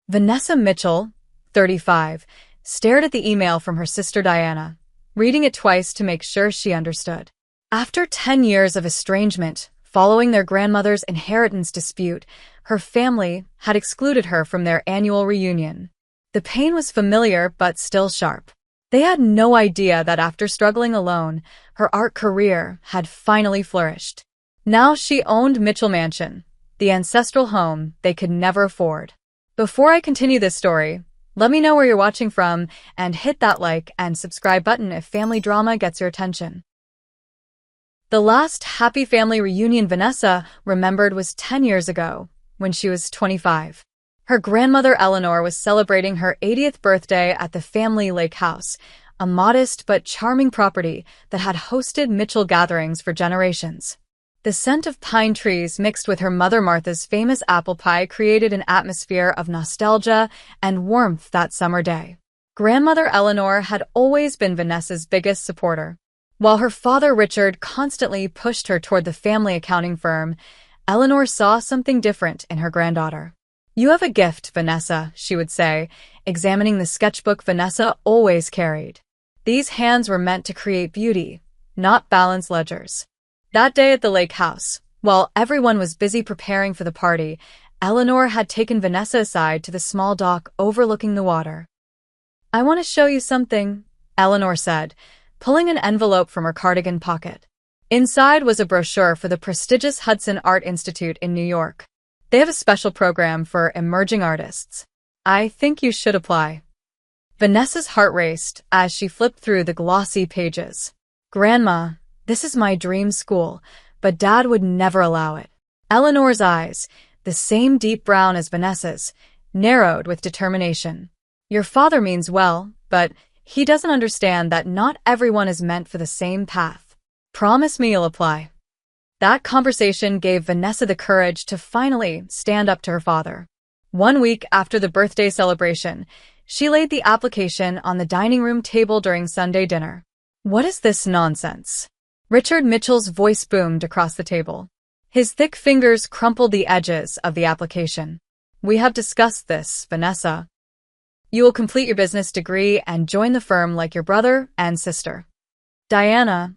Vanessa Mitchell, 35, stared at the email from her sister Diana, reading it twice to make sure she understood. After 10 years of estrangement, following their grandmother's inheritance dispute, her family had excluded her from their annual reunion. The pain was familiar but still sharp. They had no idea that after struggling alone, her art career had finally flourished. Now she owned Mitchell Mansion, the ancestral home they could never afford. Before I continue this story, let me know where you're watching from and hit that like and subscribe button if family drama gets your attention. The last happy family reunion Vanessa remembered was 10 years ago, when she was 25. Her grandmother Eleanor was celebrating her 80th birthday at the family lake house, a modest but charming property that had hosted Mitchell gatherings for generations. The scent of pine trees mixed with her mother Martha's famous apple pie created an atmosphere of nostalgia and warmth that summer day. Grandmother Eleanor had always been Vanessa's biggest supporter. While her father Richard constantly pushed her toward the family accounting firm, Eleanor saw something different in her granddaughter. "You have a gift, Vanessa," she would say, examining the sketchbook Vanessa always carried. These hands were meant to create beauty, not balance ledgers. That day at the lake house, while everyone was busy preparing for the party, Eleanor had taken Vanessa aside to the small dock overlooking the water. "I want to show you something," Eleanor said, pulling an envelope from her cardigan pocket. Inside was a brochure for the prestigious Hudson Art Institute in New York. They have a special program for emerging artists. I think you should apply. Vanessa's heart raced as she flipped through the glossy pages. "Grandma, this is my dream school, but Dad would never allow it." Eleanor's eyes, the same deep brown as Vanessa's, narrowed with determination. "Your father means well, but he doesn't understand that not everyone is meant for the same path. Promise me you'll apply." That conversation gave Vanessa the courage to finally stand up to her father. 1 week after the birthday celebration, she laid the application on the dining room table during Sunday dinner. "What is this nonsense?" Richard Mitchell's voice boomed across the table. His thick fingers crumpled the edges of the application. "We have discussed this, Vanessa. You will complete your business degree and join the firm like your brother and sister." Diana,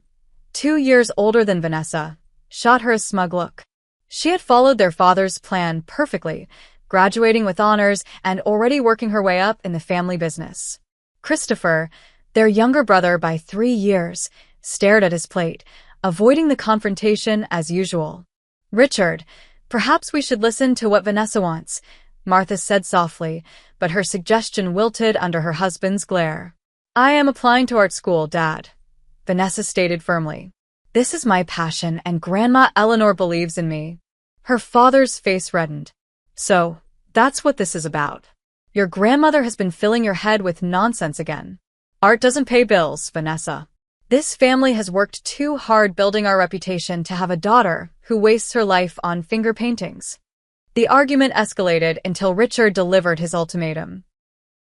2 years older than Vanessa, shot her a smug look. She had followed their father's plan perfectly, graduating with honors and already working her way up in the family business. Christopher, their younger brother by 3 years, stared at his plate, avoiding the confrontation as usual. "Richard, perhaps we should listen to what Vanessa wants," Martha said softly, but her suggestion wilted under her husband's glare. "I am applying to art school, Dad," Vanessa stated firmly. "This is my passion and Grandma Eleanor believes in me." Her father's face reddened. "So, that's what this is about. Your grandmother has been filling your head with nonsense again. Art doesn't pay bills, Vanessa. This family has worked too hard building our reputation to have a daughter who wastes her life on finger paintings." The argument escalated until Richard delivered his ultimatum.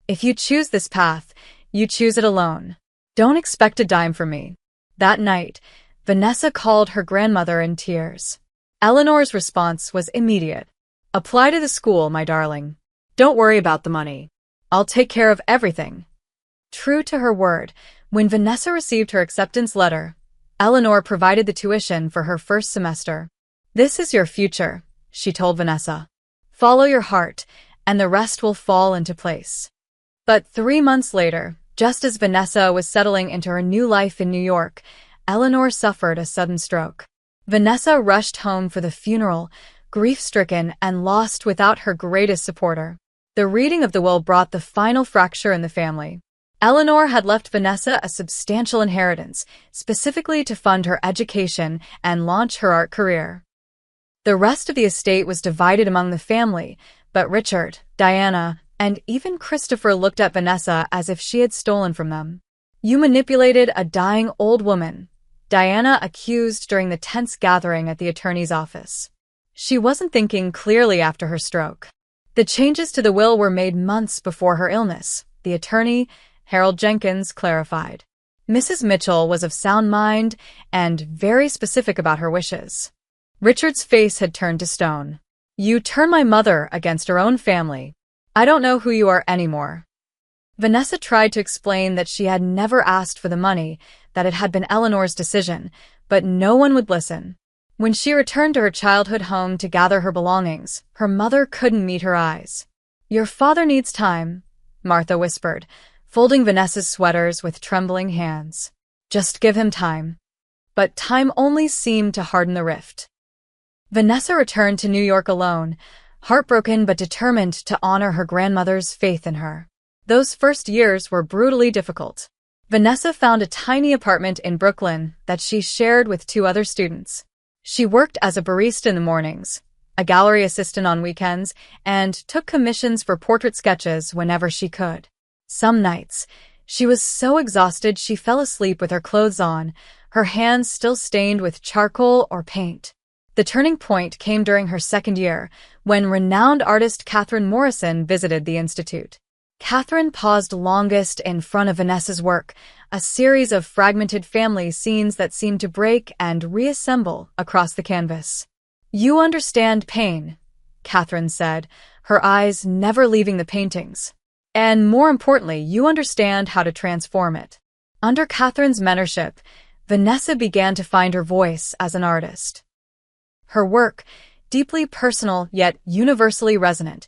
"If you choose this path, you choose it alone. Don't expect a dime from me." That night, Vanessa called her grandmother in tears. Eleanor's response was immediate. "Apply to the school, my darling. Don't worry about the money. I'll take care of everything." True to her word, when Vanessa received her acceptance letter, Eleanor provided the tuition for her first semester. "This is your future," she told Vanessa. "Follow your heart, and the rest will fall into place." But 3 months later, just as Vanessa was settling into her new life in New York, Eleanor suffered a sudden stroke. Vanessa rushed home for the funeral, grief-stricken and lost without her greatest supporter. The reading of the will brought the final fracture in the family. Eleanor had left Vanessa a substantial inheritance, specifically to fund her education and launch her art career. The rest of the estate was divided among the family, but Richard, Diana, and even Christopher looked at Vanessa as if she had stolen from them. "You manipulated a dying old woman," Diana accused during the tense gathering at the attorney's office. She wasn't thinking clearly after her stroke. The changes to the will were made months before her illness, the attorney, Harold Jenkins, clarified. Mrs. Mitchell was of sound mind and very specific about her wishes. Richard's face had turned to stone. "You turn my mother against her own family. I don't know who you are anymore." Vanessa tried to explain that she had never asked for the money, that it had been Eleanor's decision, but no one would listen. When she returned to her childhood home to gather her belongings, her mother couldn't meet her eyes. "Your father needs time," Martha whispered, folding Vanessa's sweaters with trembling hands. "Just give him time." But time only seemed to harden the rift. Vanessa returned to New York alone, heartbroken but determined to honor her grandmother's faith in her. Those first years were brutally difficult. Vanessa found a tiny apartment in Brooklyn that she shared with 2 other students. She worked as a barista in the mornings, a gallery assistant on weekends, and took commissions for portrait sketches whenever she could. Some nights, she was so exhausted she fell asleep with her clothes on, her hands still stained with charcoal or paint. The turning point came during her second year, when renowned artist Catherine Morrison visited the institute. Catherine paused longest in front of Vanessa's work, a series of fragmented family scenes that seemed to break and reassemble across the canvas. "You understand pain," Catherine said, her eyes never leaving the paintings. "And more importantly, you understand how to transform it." Under Catherine's mentorship, Vanessa began to find her voice as an artist. Her work, deeply personal yet universally resonant,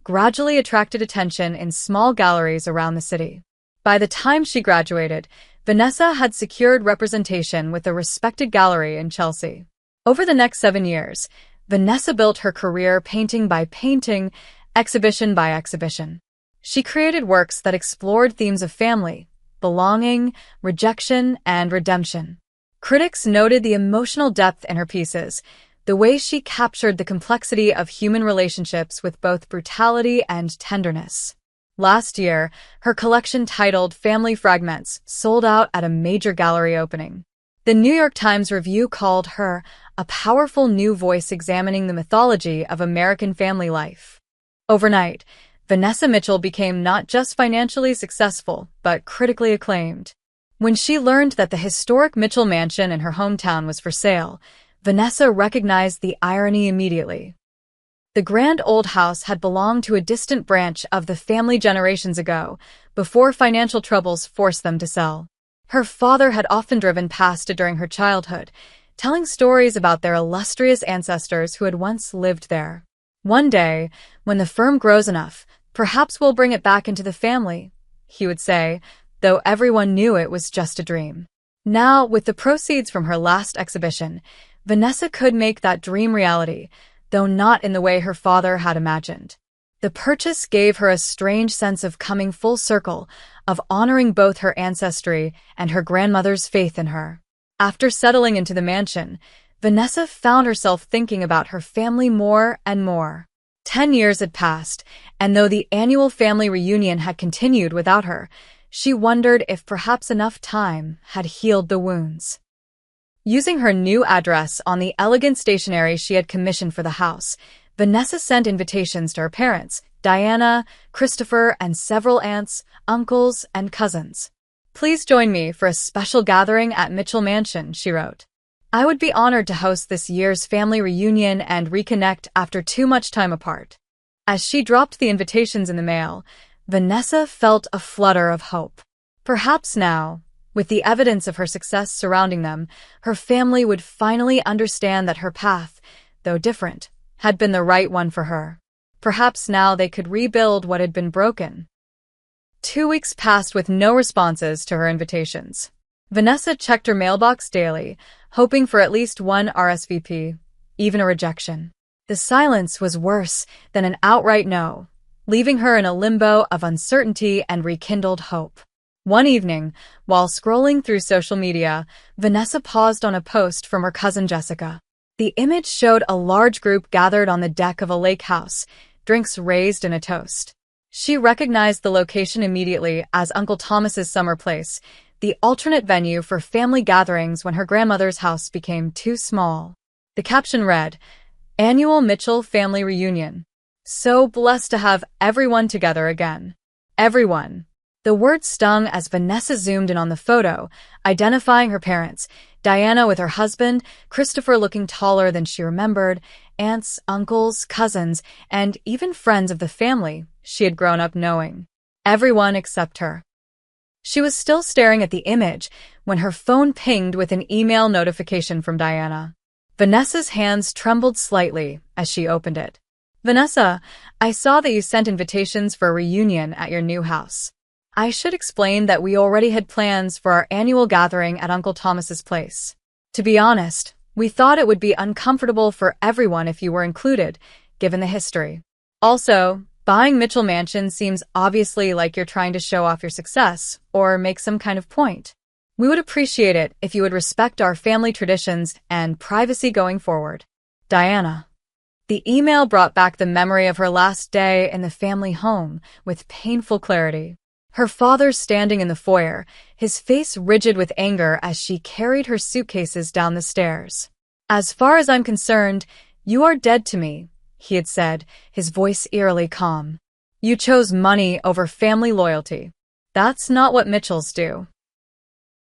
gradually attracted attention in small galleries around the city. By the time she graduated, Vanessa had secured representation with a respected gallery in Chelsea. Over the next 7 years, Vanessa built her career painting by painting, exhibition by exhibition. She created works that explored themes of family, belonging, rejection, and redemption. Critics noted the emotional depth in her pieces, the way she captured the complexity of human relationships with both brutality and tenderness. Last year, her collection titled Family Fragments sold out at a major gallery opening. The New York Times review called her a powerful new voice examining the mythology of American family life. Overnight, Vanessa Mitchell became not just financially successful, but critically acclaimed. When she learned that the historic Mitchell mansion in her hometown was for sale, Vanessa recognized the irony immediately. The grand old house had belonged to a distant branch of the family generations ago, before financial troubles forced them to sell. Her father had often driven past it during her childhood, telling stories about their illustrious ancestors who had once lived there. "One day, when the firm grows enough, perhaps we'll bring it back into the family," he would say, though everyone knew it was just a dream. Now, with the proceeds from her last exhibition, Vanessa could make that dream reality, though not in the way her father had imagined. The purchase gave her a strange sense of coming full circle, of honoring both her ancestry and her grandmother's faith in her. After settling into the mansion, Vanessa found herself thinking about her family more and more. 10 years had passed, and though the annual family reunion had continued without her, she wondered if perhaps enough time had healed the wounds. Using her new address on the elegant stationery she had commissioned for the house, Vanessa sent invitations to her parents, Diana, Christopher, and several aunts, uncles, and cousins. "Please join me for a special gathering at Mitchell Mansion," she wrote. "I would be honored to host this year's family reunion and reconnect after too much time apart." As she dropped the invitations in the mail, Vanessa felt a flutter of hope. Perhaps now, with the evidence of her success surrounding them, her family would finally understand that her path, though different, had been the right one for her. Perhaps now they could rebuild what had been broken. 2 weeks passed with no responses to her invitations. Vanessa checked her mailbox daily, hoping for at least one RSVP, even a rejection. The silence was worse than an outright no, leaving her in a limbo of uncertainty and rekindled hope. One evening, while scrolling through social media, Vanessa paused on a post from her cousin Jessica. The image showed a large group gathered on the deck of a lake house, drinks raised in a toast. She recognized the location immediately as Uncle Thomas's summer place, the alternate venue for family gatherings when her grandmother's house became too small. The caption read, "Annual Mitchell Family Reunion. So blessed to have everyone together again." Everyone. The word stung as Vanessa zoomed in on the photo, identifying her parents, Diana with her husband, Christopher looking taller than she remembered, aunts, uncles, cousins, and even friends of the family she had grown up knowing. Everyone except her. She was still staring at the image when her phone pinged with an email notification from Diana. Vanessa's hands trembled slightly as she opened it. "Vanessa, I saw that you sent invitations for a reunion at your new house. I should explain that we already had plans for our annual gathering at Uncle Thomas's place. To be honest, we thought it would be uncomfortable for everyone if you were included, given the history. Also, buying Mitchell Mansion seems obviously like you're trying to show off your success or make some kind of point. We would appreciate it if you would respect our family traditions and privacy going forward. Diana." The email brought back the memory of her last day in the family home with painful clarity. Her father standing in the foyer, his face rigid with anger as she carried her suitcases down the stairs. "As far as I'm concerned, you are dead to me," he had said, his voice eerily calm. "You chose money over family loyalty. That's not what Mitchells do."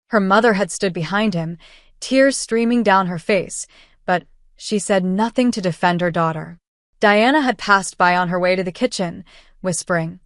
Her mother had stood behind him, tears streaming down her face, but she said nothing to defend her daughter. Diana had passed by on her way to the kitchen, whispering,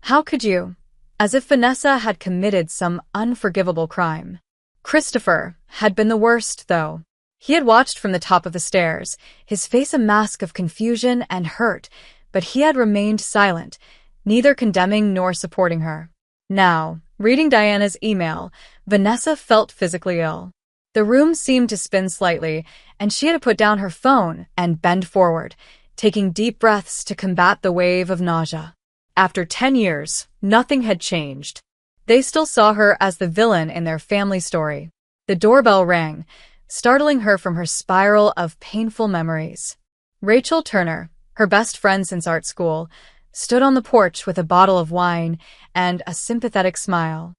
"How could you?" as if Vanessa had committed some unforgivable crime. Christopher had been the worst, though. He had watched from the top of the stairs, his face a mask of confusion and hurt, but he had remained silent, neither condemning nor supporting her. Now, reading Diana's email, Vanessa felt physically ill. The room seemed to spin slightly, and she had to put down her phone and bend forward, taking deep breaths to combat the wave of nausea. After 10 years, nothing had changed. They still saw her as the villain in their family story. The doorbell rang, startling her from her spiral of painful memories. Rachel Turner, her best friend since art school, stood on the porch with a bottle of wine and a sympathetic smile.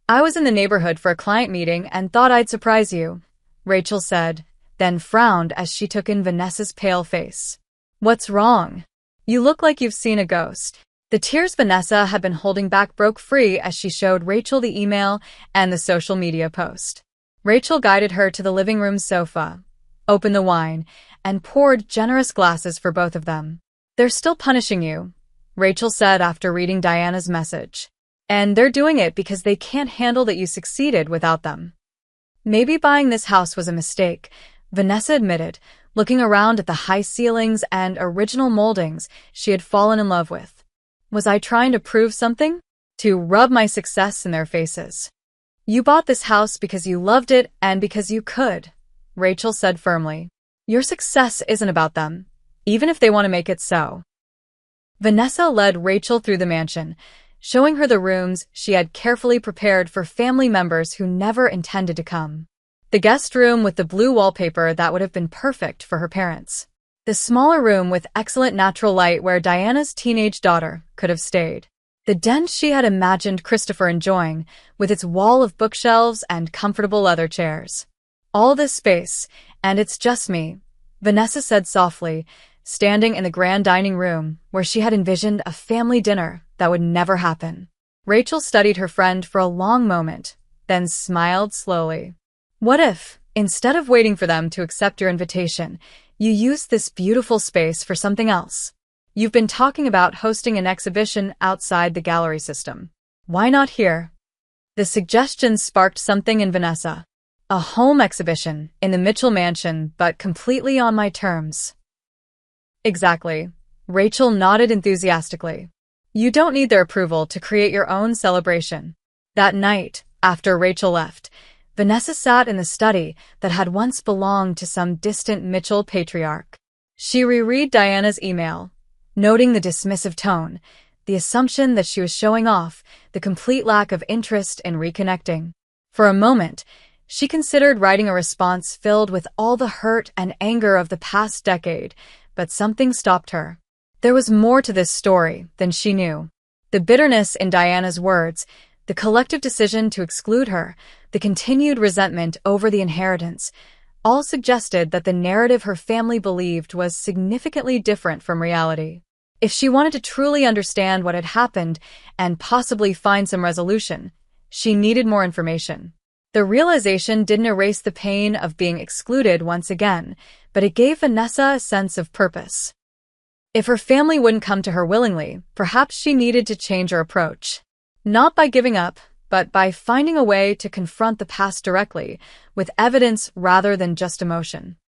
"I was in the neighborhood for a client meeting and thought I'd surprise you," Rachel said, then frowned as she took in Vanessa's pale face. "What's wrong? You look like you've seen a ghost." The tears Vanessa had been holding back broke free as she showed Rachel the email and the social media post. Rachel guided her to the living room sofa, opened the wine, and poured generous glasses for both of them. "They're still punishing you," Rachel said after reading Diana's message. "And they're doing it because they can't handle that you succeeded without them." "Maybe buying this house was a mistake," Vanessa admitted, looking around at the high ceilings and original moldings she had fallen in love with. "Was I trying to prove something? To rub my success in their faces?" "You bought this house because you loved it and because you could," Rachel said firmly. "Your success isn't about them, even if they want to make it so." Vanessa led Rachel through the mansion, showing her the rooms she had carefully prepared for family members who never intended to come. The guest room with the blue wallpaper that would have been perfect for her parents. The smaller room with excellent natural light where Diana's teenage daughter could have stayed. The den she had imagined Christopher enjoying, with its wall of bookshelves and comfortable leather chairs. "All this space, and it's just me," Vanessa said softly, standing in the grand dining room where she had envisioned a family dinner that would never happen. Rachel studied her friend for a long moment, then smiled slowly. "What if, instead of waiting for them to accept your invitation, you used this beautiful space for something else? You've been talking about hosting an exhibition outside the gallery system. Why not here?" The suggestion sparked something in Vanessa. "A home exhibition in the Mitchell Mansion, but completely on my terms." "Exactly," Rachel nodded enthusiastically. "You don't need their approval to create your own celebration." That night, after Rachel left, Vanessa sat in the study that had once belonged to some distant Mitchell patriarch. She reread Diana's email, noting the dismissive tone, the assumption that she was showing off, the complete lack of interest in reconnecting. For a moment, she considered writing a response filled with all the hurt and anger of the past decade, but something stopped her. There was more to this story than she knew. The bitterness in Diana's words, the collective decision to exclude her, the continued resentment over the inheritance, all suggested that the narrative her family believed was significantly different from reality. If she wanted to truly understand what had happened and possibly find some resolution, she needed more information. The realization didn't erase the pain of being excluded once again, but it gave Vanessa a sense of purpose. If her family wouldn't come to her willingly, perhaps she needed to change her approach. Not by giving up, but by finding a way to confront the past directly, with evidence rather than just emotion.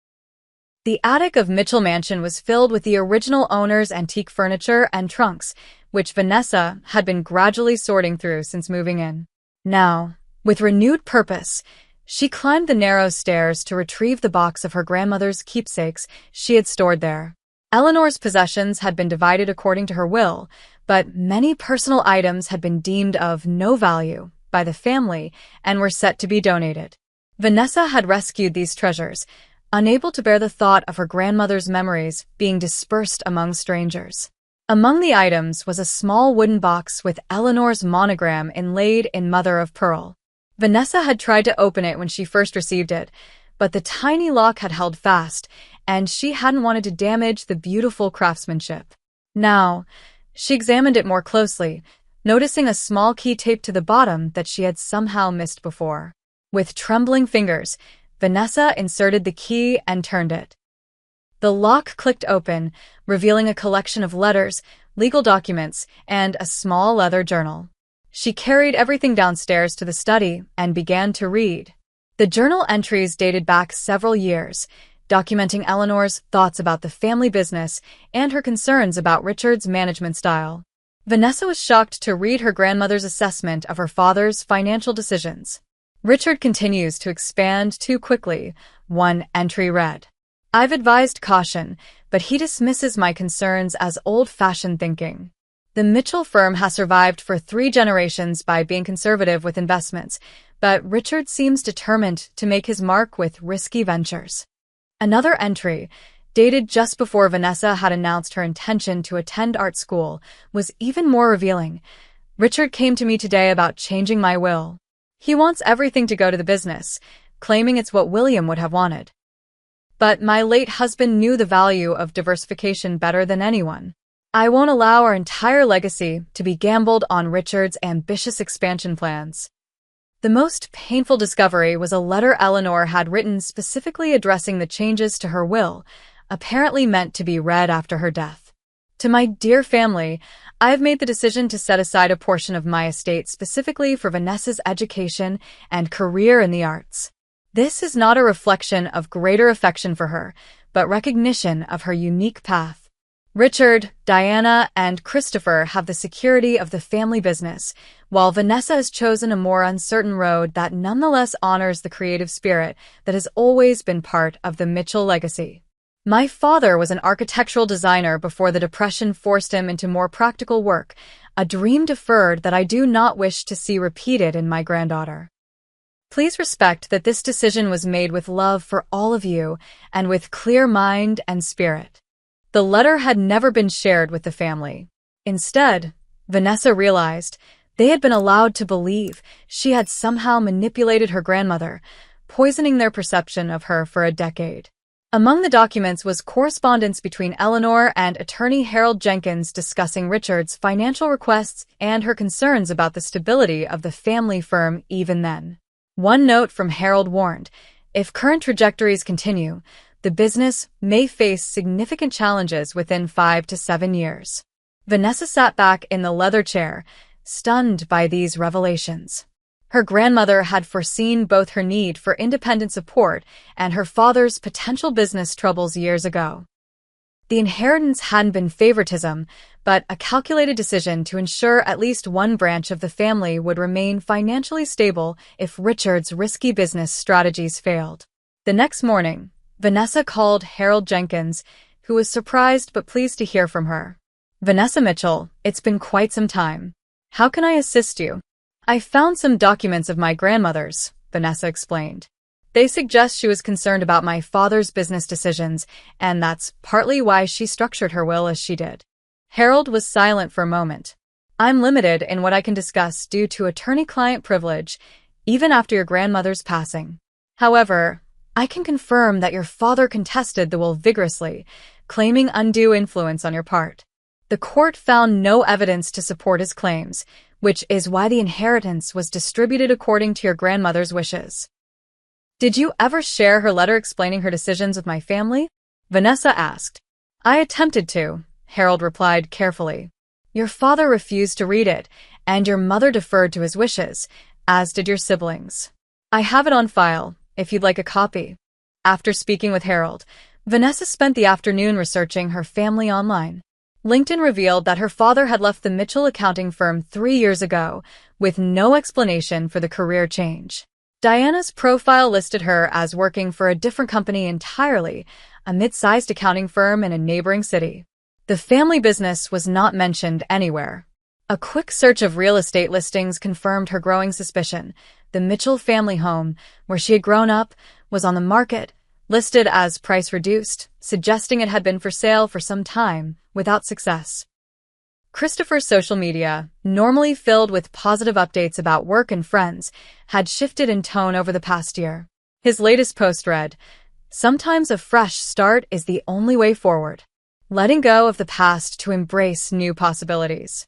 The attic of Mitchell Mansion was filled with the original owner's antique furniture and trunks, which Vanessa had been gradually sorting through since moving in. Now, with renewed purpose, she climbed the narrow stairs to retrieve the box of her grandmother's keepsakes she had stored there. Eleanor's possessions had been divided according to her will, but many personal items had been deemed of no value by the family and were set to be donated. Vanessa had rescued these treasures, unable to bear the thought of her grandmother's memories being dispersed among strangers. Among the items was a small wooden box with Eleanor's monogram inlaid in mother of pearl. Vanessa had tried to open it when she first received it, but the tiny lock had held fast, and she hadn't wanted to damage the beautiful craftsmanship. Now, she examined it more closely, noticing a small key taped to the bottom that she had somehow missed before. With trembling fingers, Vanessa inserted the key and turned it. The lock clicked open, revealing a collection of letters, legal documents, and a small leather journal. She carried everything downstairs to the study and began to read. The journal entries dated back several years, documenting Eleanor's thoughts about the family business and her concerns about Richard's management style. Vanessa was shocked to read her grandmother's assessment of her father's financial decisions. Richard continues to expand too quickly, one entry read. I've advised caution, but he dismisses my concerns as old-fashioned thinking. The Mitchell firm has survived for 3 generations by being conservative with investments, but Richard seems determined to make his mark with risky ventures. Another entry, dated just before Vanessa had announced her intention to attend art school, was even more revealing. Richard came to me today about changing my will. He wants everything to go to the business, claiming it's what William would have wanted. But my late husband knew the value of diversification better than anyone. I won't allow our entire legacy to be gambled on Richard's ambitious expansion plans. The most painful discovery was a letter Eleanor had written specifically addressing the changes to her will, apparently meant to be read after her death. To my dear family, I have made the decision to set aside a portion of my estate specifically for Vanessa's education and career in the arts. This is not a reflection of greater affection for her, but recognition of her unique path. Richard, Diana, and Christopher have the security of the family business, while Vanessa has chosen a more uncertain road that nonetheless honors the creative spirit that has always been part of the Mitchell legacy. My father was an architectural designer before the Depression forced him into more practical work, a dream deferred that I do not wish to see repeated in my granddaughter. Please respect that this decision was made with love for all of you and with clear mind and spirit. The letter had never been shared with the family. Instead, Vanessa realized they had been allowed to believe she had somehow manipulated her grandmother, poisoning their perception of her for a decade. Among the documents was correspondence between Eleanor and attorney Harold Jenkins discussing Richard's financial requests and her concerns about the stability of the family firm even then. One note from Harold warned, if current trajectories continue, the business may face significant challenges within 5 to 7 years. Vanessa sat back in the leather chair, stunned by these revelations. Her grandmother had foreseen both her need for independent support and her father's potential business troubles years ago. The inheritance hadn't been favoritism, but a calculated decision to ensure at least one branch of the family would remain financially stable if Richard's risky business strategies failed. The next morning, Vanessa called Harold Jenkins, who was surprised but pleased to hear from her. Vanessa Mitchell, it's been quite some time. How can I assist you? I found some documents of my grandmother's, Vanessa explained. They suggest she was concerned about my father's business decisions, and that's partly why she structured her will as she did. Harold was silent for a moment. I'm limited in what I can discuss due to attorney-client privilege, even after your grandmother's passing. However, I can confirm that your father contested the will vigorously, claiming undue influence on your part. The court found no evidence to support his claims, which is why the inheritance was distributed according to your grandmother's wishes. Did you ever share her letter explaining her decisions with my family? Vanessa asked. I attempted to, Harold replied carefully. Your father refused to read it, and your mother deferred to his wishes, as did your siblings. I have it on file, if you'd like a copy. After speaking with Harold, Vanessa spent the afternoon researching her family online. LinkedIn revealed that her father had left the Mitchell accounting firm 3 years ago, with no explanation for the career change. Diana's profile listed her as working for a different company entirely, a mid-sized accounting firm in a neighboring city. The family business was not mentioned anywhere. A quick search of real estate listings confirmed her growing suspicion. The Mitchell family home, where she had grown up, was on the market, listed as price reduced, suggesting it had been for sale for some time, without success. Christopher's social media, normally filled with positive updates about work and friends, had shifted in tone over the past year. His latest post read, "Sometimes a fresh start is the only way forward. Letting go of the past to embrace new possibilities."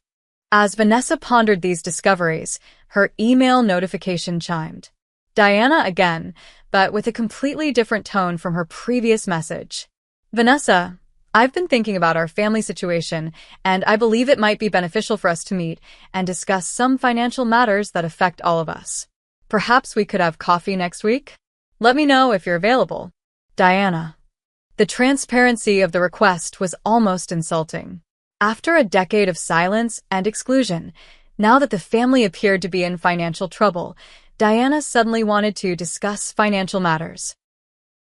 As Vanessa pondered these discoveries, her email notification chimed. Diana again, but with a completely different tone from her previous message. Vanessa, I've been thinking about our family situation, and I believe it might be beneficial for us to meet and discuss some financial matters that affect all of us. Perhaps we could have coffee next week? Let me know if you're available. Diana. The transparency of the request was almost insulting. After a decade of silence and exclusion, now that the family appeared to be in financial trouble, Diana suddenly wanted to discuss financial matters.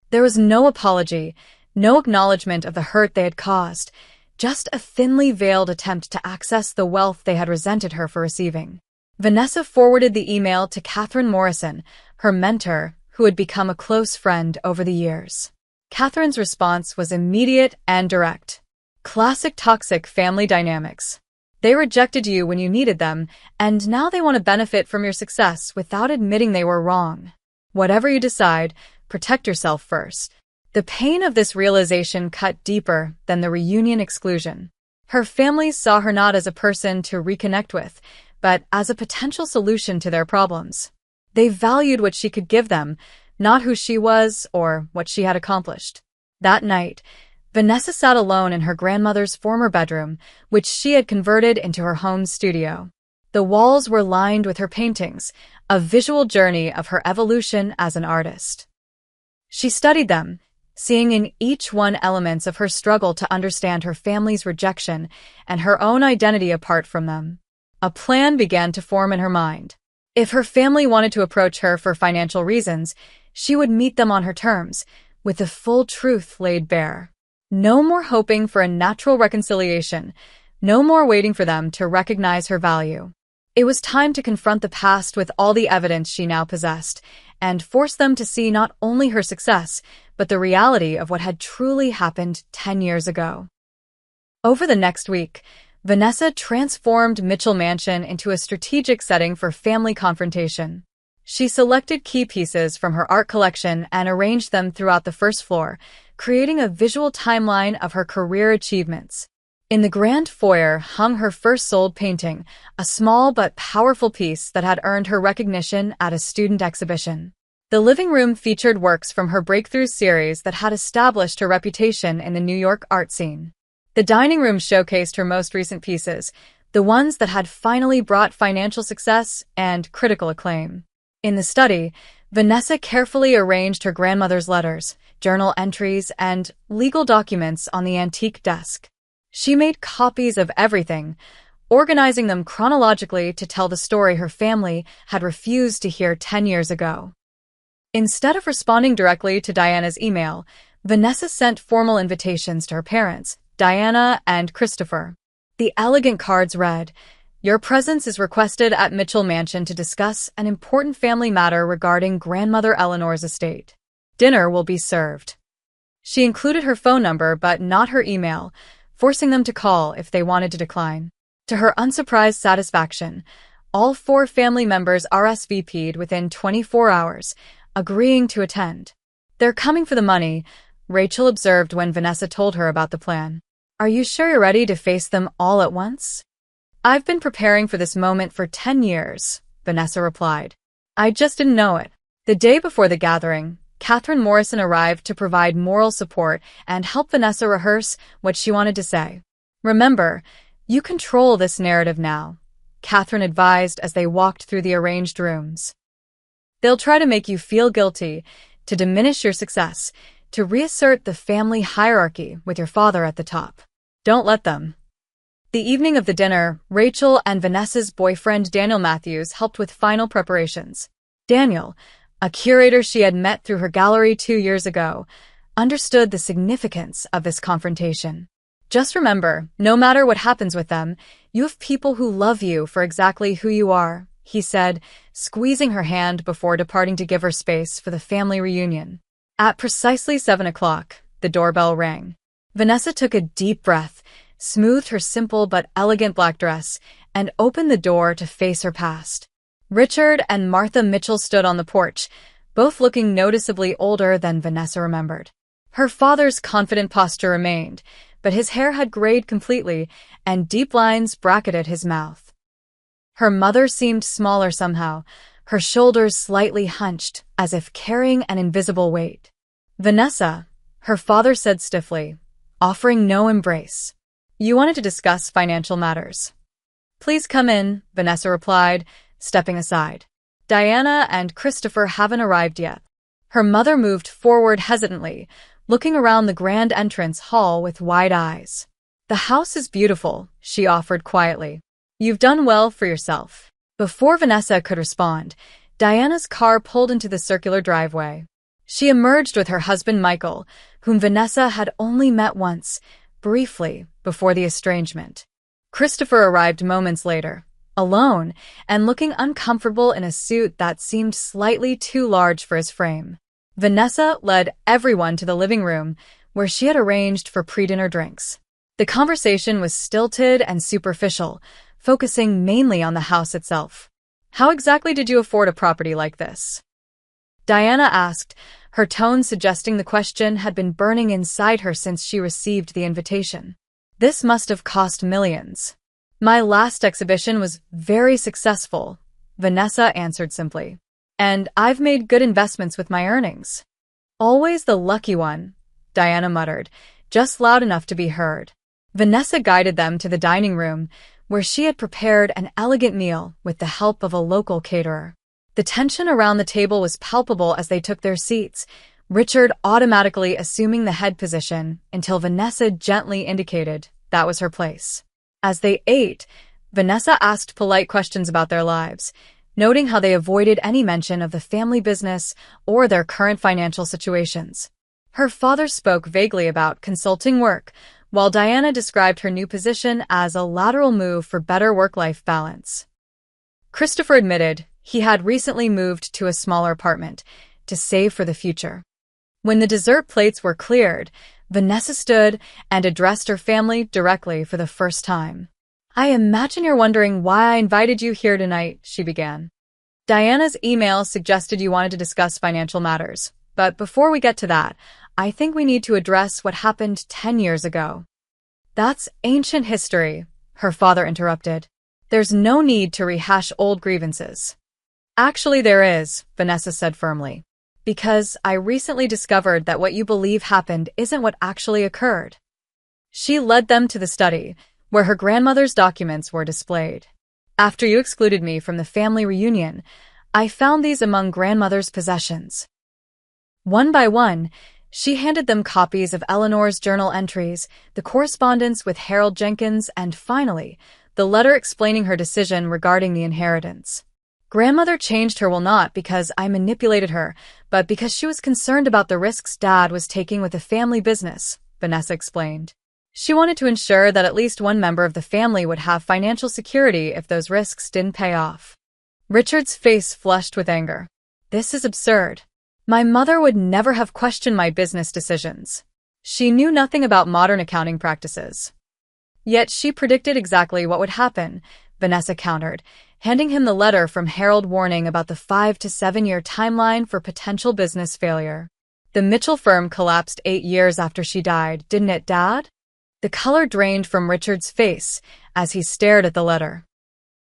There was no apology, no acknowledgement of the hurt they had caused, just a thinly veiled attempt to access the wealth they had resented her for receiving. Vanessa forwarded the email to Catherine Morrison, her mentor, who had become a close friend over the years. Catherine's response was immediate and direct. Classic toxic family dynamics. They rejected you when you needed them, and now they want to benefit from your success without admitting they were wrong. Whatever you decide, protect yourself first. The pain of this realization cut deeper than the reunion exclusion. Her family saw her not as a person to reconnect with, but as a potential solution to their problems. They valued what she could give them, not who she was or what she had accomplished. That night, Vanessa sat alone in her grandmother's former bedroom, which she had converted into her home studio. The walls were lined with her paintings, a visual journey of her evolution as an artist. She studied them, seeing in each one elements of her struggle to understand her family's rejection and her own identity apart from them. A plan began to form in her mind. If her family wanted to approach her for financial reasons, she would meet them on her terms, with the full truth laid bare. No more hoping for a natural reconciliation, no more waiting for them to recognize her value. It was time to confront the past with all the evidence she now possessed, and force them to see not only her success, but the reality of what had truly happened 10 years ago. Over the next week, Vanessa transformed Mitchell Mansion into a strategic setting for family confrontation. She selected key pieces from her art collection and arranged them throughout the first floor, creating a visual timeline of her career achievements. In the grand foyer hung her first sold painting, a small but powerful piece that had earned her recognition at a student exhibition. The living room featured works from her breakthrough series that had established her reputation in the New York art scene. The dining room showcased her most recent pieces, the ones that had finally brought financial success and critical acclaim. In the study, Vanessa carefully arranged her grandmother's letters, journal entries, and legal documents on the antique desk. She made copies of everything, organizing them chronologically to tell the story her family had refused to hear 10 years ago. Instead of responding directly to Diana's email, Vanessa sent formal invitations to her parents, Diana and Christopher. The elegant cards read, "Your presence is requested at Mitchell Mansion to discuss an important family matter regarding grandmother Eleanor's estate. Dinner will be served." She included her phone number but not her email, forcing them to call if they wanted to decline. To her unsurprised satisfaction, all 4 family members RSVP'd within 24 hours, agreeing to attend. "They're coming for the money," Rachel observed when Vanessa told her about the plan. "Are you sure you're ready to face them all at once?" "I've been preparing for this moment for 10 years, Vanessa replied. "I just didn't know it." The day before the gathering, Catherine Morrison arrived to provide moral support and help Vanessa rehearse what she wanted to say. "Remember, you control this narrative now," Catherine advised as they walked through the arranged rooms. "They'll try to make you feel guilty, to diminish your success, to reassert the family hierarchy with your father at the top. Don't let them." The evening of the dinner, Rachel and Vanessa's boyfriend Daniel Matthews helped with final preparations. Daniel, a curator she had met through her gallery 2 years ago, understood the significance of this confrontation. "Just remember, no matter what happens with them, you have people who love you for exactly who you are," he said, squeezing her hand before departing to give her space for the family reunion. At precisely 7 o'clock, the doorbell rang. Vanessa took a deep breath, smoothed her simple but elegant black dress, and opened the door to face her past. Richard and Martha Mitchell stood on the porch, both looking noticeably older than Vanessa remembered. Her father's confident posture remained, but his hair had grayed completely, and deep lines bracketed his mouth. Her mother seemed smaller somehow, her shoulders slightly hunched, as if carrying an invisible weight. "Vanessa," her father said stiffly, offering no embrace. "You wanted to discuss financial matters." "Please come in," Vanessa replied, stepping aside. "Diana and Christopher haven't arrived yet." Her mother moved forward hesitantly, looking around the grand entrance hall with wide eyes. "The house is beautiful," she offered quietly. "You've done well for yourself." Before Vanessa could respond, Diana's car pulled into the circular driveway. She emerged with her husband Michael, whom Vanessa had only met once, briefly, before the estrangement. Christopher arrived moments later, alone, and looking uncomfortable in a suit that seemed slightly too large for his frame. Vanessa led everyone to the living room, where she had arranged for pre-dinner drinks. The conversation was stilted and superficial, focusing mainly on the house itself. "How exactly did you afford a property like this?" Diana asked, her tone suggesting the question had been burning inside her since she received the invitation. "This must have cost millions." "My last exhibition was very successful," Vanessa answered simply. "And I've made good investments with my earnings." "Always the lucky one," Diana muttered, just loud enough to be heard. Vanessa guided them to the dining room, where she had prepared an elegant meal with the help of a local caterer. The tension around the table was palpable as they took their seats, Richard automatically assuming the head position until Vanessa gently indicated that was her place. As they ate, Vanessa asked polite questions about their lives, noting how they avoided any mention of the family business or their current financial situations. Her father spoke vaguely about consulting work, while Diana described her new position as a lateral move for better work-life balance. Christopher admitted he had recently moved to a smaller apartment to save for the future. When the dessert plates were cleared, Vanessa stood and addressed her family directly for the first time. "I imagine you're wondering why I invited you here tonight," she began. "Diana's email suggested you wanted to discuss financial matters, but before we get to that, I think we need to address what happened 10 years ago." "That's ancient history," her father interrupted. "There's no need to rehash old grievances." "Actually, there is," Vanessa said firmly. "Because I recently discovered that what you believe happened isn't what actually occurred." She led them to the study, where her grandmother's documents were displayed. "After you excluded me from the family reunion, I found these among grandmother's possessions." One by one, she handed them copies of Eleanor's journal entries, the correspondence with Harold Jenkins, and finally, the letter explaining her decision regarding the inheritance. "Grandmother changed her will not because I manipulated her, but because she was concerned about the risks Dad was taking with the family business," Vanessa explained. She wanted to ensure that at least one member of the family would have financial security if those risks didn't pay off. Richard's face flushed with anger. "This is absurd. My mother would never have questioned my business decisions. She knew nothing about modern accounting practices." "Yet she predicted exactly what would happen," Vanessa countered, handing him the letter from Harold warning about the 5 to 7 year timeline for potential business failure. "The Mitchell firm collapsed 8 years after she died, didn't it, Dad?" The color drained from Richard's face as he stared at the letter.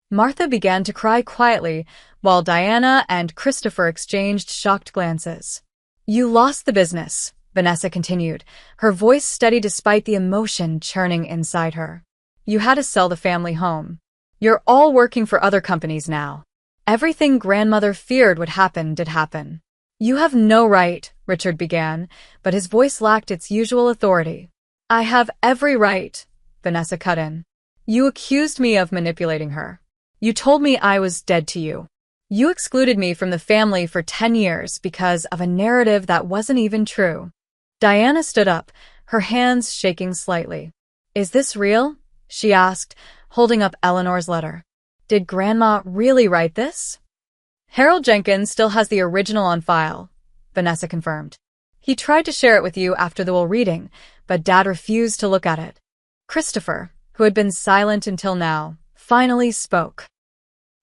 Martha began to cry quietly, while Diana and Christopher exchanged shocked glances. You lost the business, Vanessa continued, her voice steady despite the emotion churning inside her. You had to sell the family home. You're all working for other companies now. Everything grandmother feared would happen did happen. You have no right, Richard began, but his voice lacked its usual authority. I have every right, Vanessa cut in. You accused me of manipulating her. You told me I was dead to you. You excluded me from the family for 10 years because of a narrative that wasn't even true. Diana stood up, her hands shaking slightly. Is this real? She asked, holding up Eleanor's letter. Did Grandma really write this? Harold Jenkins still has the original on file, Vanessa confirmed. He tried to share it with you after the will reading, but Dad refused to look at it. Christopher, who had been silent until now, finally spoke.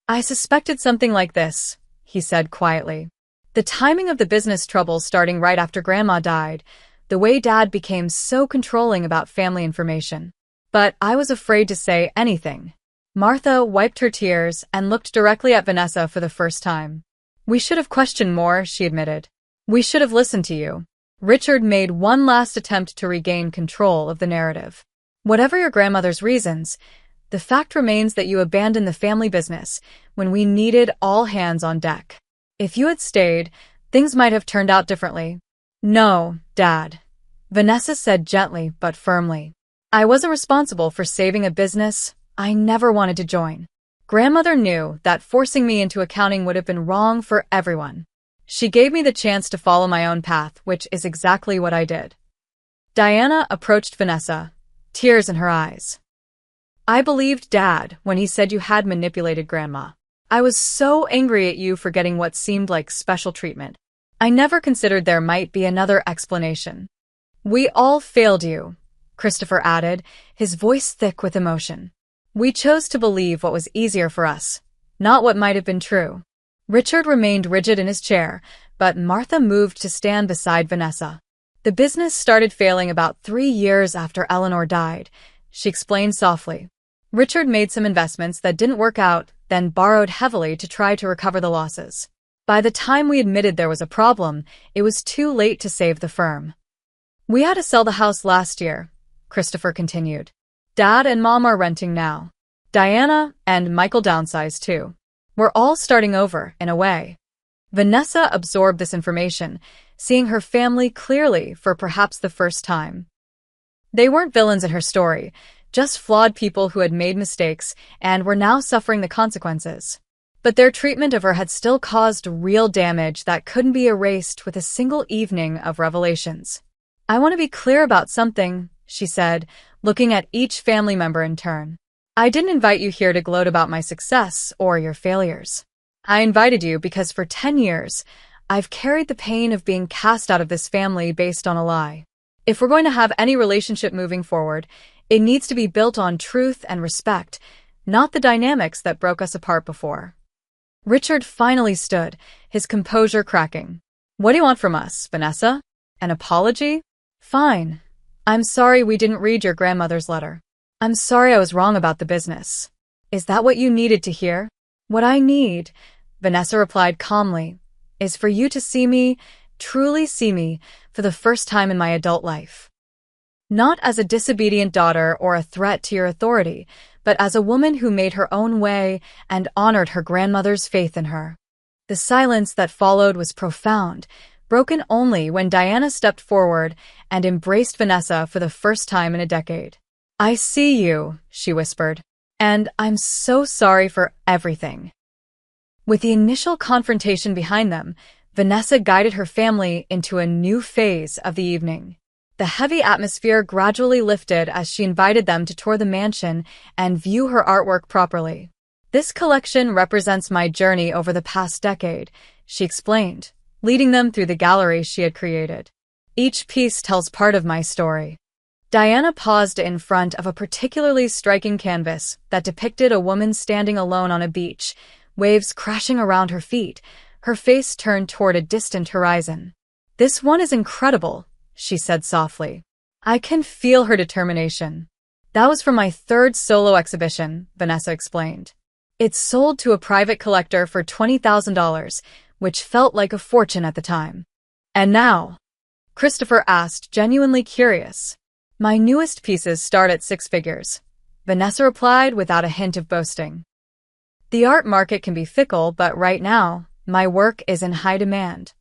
I suspected something like this, he said quietly. The timing of the business trouble starting right after Grandma died, the way Dad became so controlling about family information. But I was afraid to say anything. Martha wiped her tears and looked directly at Vanessa for the first time. We should have questioned more, she admitted. We should have listened to you. Richard made one last attempt to regain control of the narrative. Whatever your grandmother's reasons, the fact remains that you abandoned the family business when we needed all hands on deck. If you had stayed, things might have turned out differently. No, Dad, Vanessa said gently but firmly. I wasn't responsible for saving a business I never wanted to join. Grandmother knew that forcing me into accounting would have been wrong for everyone. She gave me the chance to follow my own path, which is exactly what I did. Diana approached Vanessa, tears in her eyes. I believed Dad when he said you had manipulated Grandma. I was so angry at you for getting what seemed like special treatment. I never considered there might be another explanation. We all failed you, Christopher added, his voice thick with emotion. We chose to believe what was easier for us, not what might have been true. Richard remained rigid in his chair, but Martha moved to stand beside Vanessa. The business started failing about 3 years after Eleanor died, she explained softly. Richard made some investments that didn't work out, then borrowed heavily to try to recover the losses. By the time we admitted there was a problem, it was too late to save the firm. We had to sell the house last year, Christopher continued. Dad and Mom are renting now. Diana and Michael downsized too. We're all starting over, in a way. Vanessa absorbed this information, seeing her family clearly for perhaps the first time. They weren't villains in her story, just flawed people who had made mistakes and were now suffering the consequences. But their treatment of her had still caused real damage that couldn't be erased with a single evening of revelations. I want to be clear about something, she said, looking at each family member in turn. I didn't invite you here to gloat about my success or your failures. I invited you because for 10 years, I've carried the pain of being cast out of this family based on a lie. If we're going to have any relationship moving forward, it needs to be built on truth and respect, not the dynamics that broke us apart before. Richard finally stood, his composure cracking. What do you want from us, Vanessa? An apology? Fine. I'm sorry we didn't read your grandmother's letter. I'm sorry I was wrong about the business. Is that what you needed to hear? What I need, Vanessa replied calmly, is for you to see me, truly see me, for the first time in my adult life. Not as a disobedient daughter or a threat to your authority, but as a woman who made her own way and honored her grandmother's faith in her. The silence that followed was profound, broken only when Diana stepped forward and embraced Vanessa for the first time in a decade. I see you, she whispered, and I'm so sorry for everything. With the initial confrontation behind them, Vanessa guided her family into a new phase of the evening. The heavy atmosphere gradually lifted as she invited them to tour the mansion and view her artwork properly. This collection represents my journey over the past decade, she explained, leading them through the gallery she had created. Each piece tells part of my story. Diana paused in front of a particularly striking canvas that depicted a woman standing alone on a beach, waves crashing around her feet, her face turned toward a distant horizon. This one is incredible, she said softly. I can feel her determination. That was from my 3rd solo exhibition, Vanessa explained. It sold to a private collector for $20,000, which felt like a fortune at the time. And now? Christopher asked, genuinely curious. My newest pieces start at 6 figures, Vanessa replied without a hint of boasting. The art market can be fickle, but right now, my work is in high demand.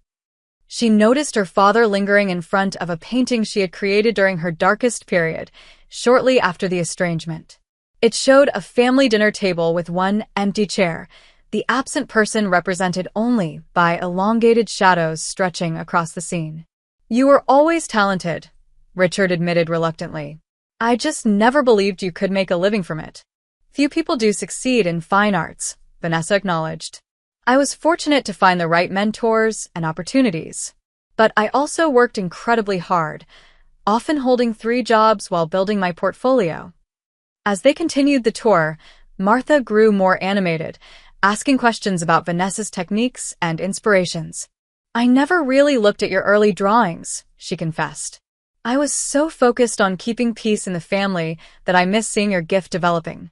She noticed her father lingering in front of a painting she had created during her darkest period, shortly after the estrangement. It showed a family dinner table with one empty chair, the absent person represented only by elongated shadows stretching across the scene. You were always talented, Richard admitted reluctantly. I just never believed you could make a living from it. Few people do succeed in fine arts, Vanessa acknowledged. I was fortunate to find the right mentors and opportunities. But I also worked incredibly hard, often holding 3 jobs while building my portfolio. As they continued the tour, Martha grew more animated, asking questions about Vanessa's techniques and inspirations. I never really looked at your early drawings, she confessed. I was so focused on keeping peace in the family that I missed seeing your gift developing.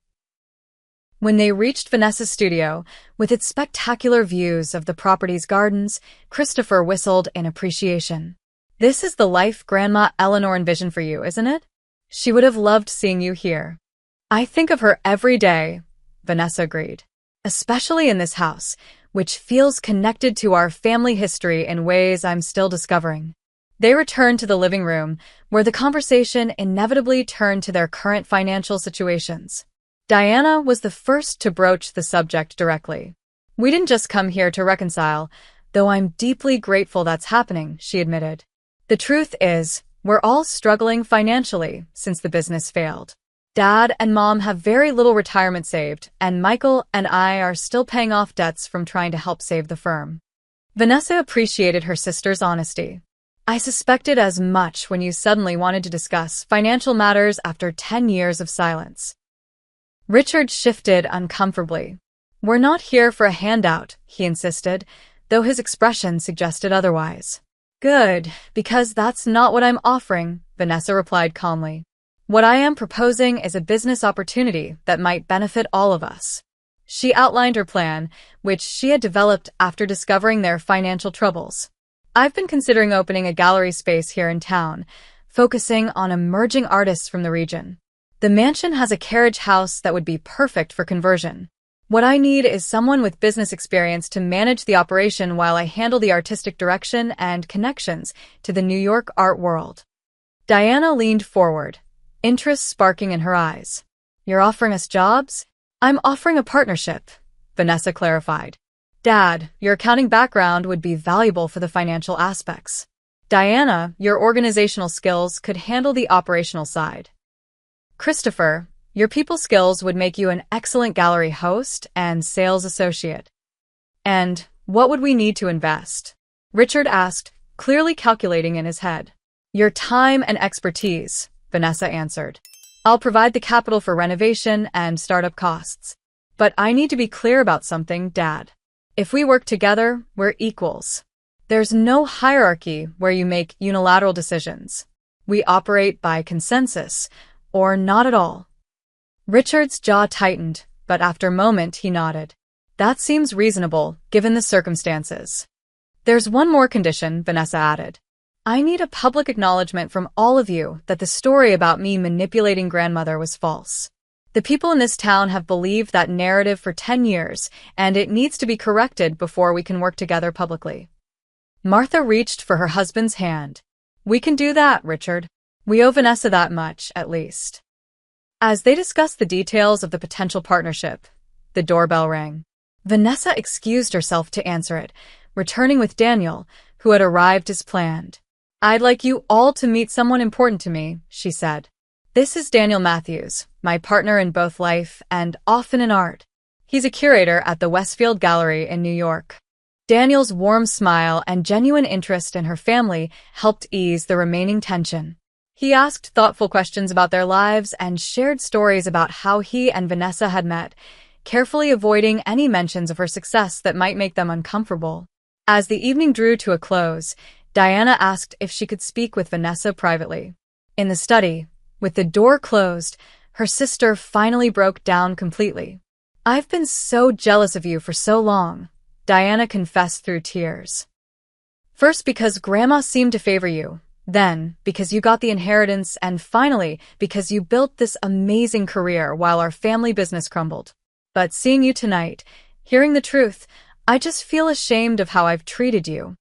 When they reached Vanessa's studio, with its spectacular views of the property's gardens, Christopher whistled in appreciation. This is the life Grandma Eleanor envisioned for you, isn't it? She would have loved seeing you here. I think of her every day, Vanessa agreed. Especially in this house, which feels connected to our family history in ways I'm still discovering. They returned to the living room, where the conversation inevitably turned to their current financial situations. Diana was the first to broach the subject directly. We didn't just come here to reconcile, though I'm deeply grateful that's happening, she admitted. The truth is, we're all struggling financially since the business failed. Dad and Mom have very little retirement saved, and Michael and I are still paying off debts from trying to help save the firm. Vanessa appreciated her sister's honesty. I suspected as much when you suddenly wanted to discuss financial matters after 10 years of silence. Richard shifted uncomfortably. We're not here for a handout, he insisted, though his expression suggested otherwise. Good, because that's not what I'm offering, Vanessa replied calmly. What I am proposing is a business opportunity that might benefit all of us. She outlined her plan, which she had developed after discovering their financial troubles. I've been considering opening a gallery space here in town, focusing on emerging artists from the region. The mansion has a carriage house that would be perfect for conversion. What I need is someone with business experience to manage the operation while I handle the artistic direction and connections to the New York art world. Diana leaned forward, interest sparking in her eyes. You're offering us jobs? I'm offering a partnership, Vanessa clarified. Dad, your accounting background would be valuable for the financial aspects. Diana, your organizational skills could handle the operational side. Christopher, your people skills would make you an excellent gallery host and sales associate. And what would we need to invest? Richard asked, clearly calculating in his head. Your time and expertise, Vanessa answered. I'll provide the capital for renovation and startup costs. But I need to be clear about something, Dad. If we work together, we're equals. There's no hierarchy where you make unilateral decisions. We operate by consensus, or not at all. Richard's jaw tightened, but after a moment he nodded. That seems reasonable, given the circumstances. There's one more condition, Vanessa added. I need a public acknowledgement from all of you that the story about me manipulating grandmother was false. The people in this town have believed that narrative for 10 years, and it needs to be corrected before we can work together publicly. Martha reached for her husband's hand. We can do that, Richard. We owe Vanessa that much, at least. As they discussed the details of the potential partnership, the doorbell rang. Vanessa excused herself to answer it, returning with Daniel, who had arrived as planned. I'd like you all to meet someone important to me, she said. This is Daniel Matthews, my partner in both life and often in art. He's a curator at the Westfield Gallery in New York. Daniel's warm smile and genuine interest in her family helped ease the remaining tension. He asked thoughtful questions about their lives and shared stories about how he and Vanessa had met, carefully avoiding any mentions of her success that might make them uncomfortable. As the evening drew to a close, Diana asked if she could speak with Vanessa privately. In the study, with the door closed, her sister finally broke down completely. I've been so jealous of you for so long, Diana confessed through tears. First because Grandma seemed to favor you, then because you got the inheritance, and finally because you built this amazing career while our family business crumbled. But seeing you tonight, hearing the truth, I just feel ashamed of how I've treated you."